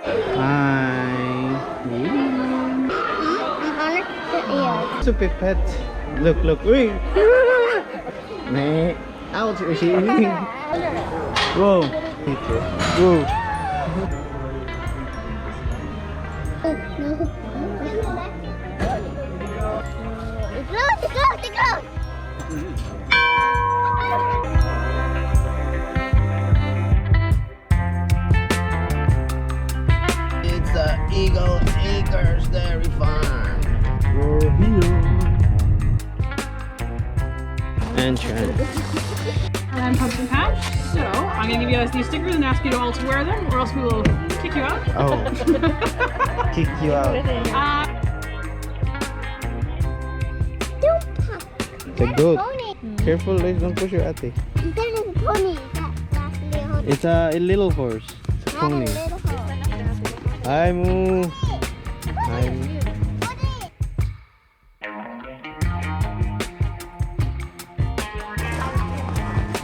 Hi. It's a pipette. Look, look. Uy. Meh. Ouch. Whoa. Whoa. It's the Eagle Acres Dairy Farm. We're here. Entrance. I'm Pumpkin Patch, so I'm going to give you guys these stickers and ask you all to wear them, or else we will kick you out. Oh. Kick you out. It's a goat. Careful, guys, don't push your ate. It's a little horse. It's a pony. Hi, Moo. Hi, Moo.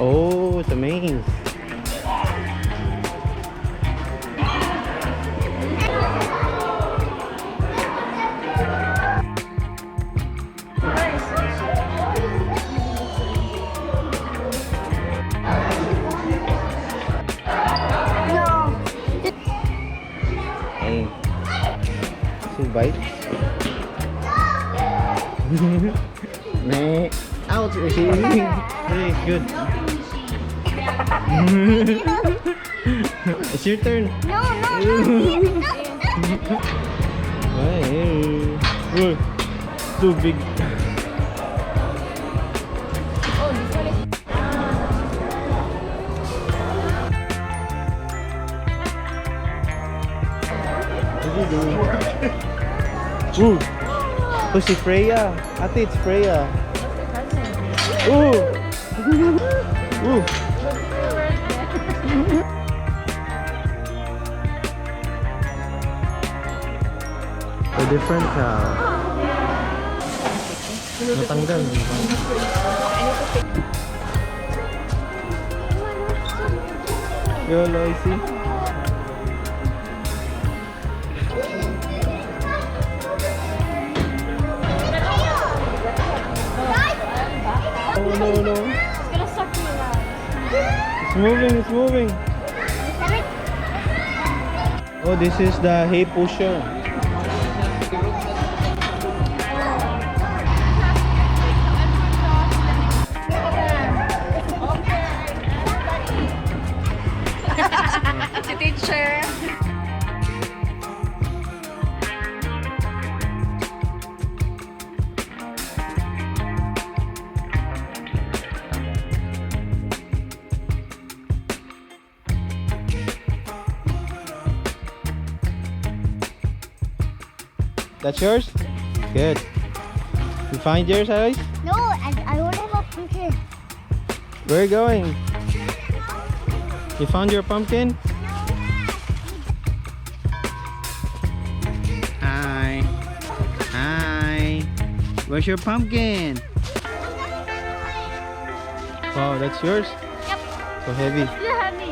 Oh, it's a maze. Hey. Two bites. Meh. Ouch. Hey, good. It's your turn. No. Hey. Oh, too big. What are you doing? Ooh. Oh, si Freya. Ate, it's Freya. Ooh. Ooh. A different cow. Natanggal. Yolo, I see. Oh no. It's gonna suck me out. It's moving. Oh, this is the hay pusher. Si teacher. That's yours? Good. You find yours, Alice? No, I want to have a pumpkin. Where are you going? You found your pumpkin? Hi. Where's your pumpkin? Wow, that's yours? Yep. So heavy. You have me.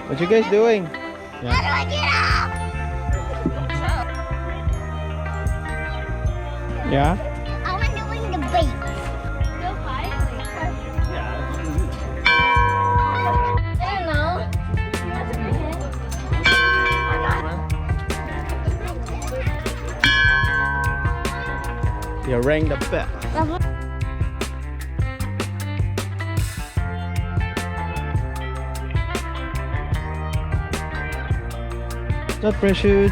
What you guys doing? How do I get out? Yeah? I'm doing the bait. Still high? I don't know. You rang the bell. What's up, Precious?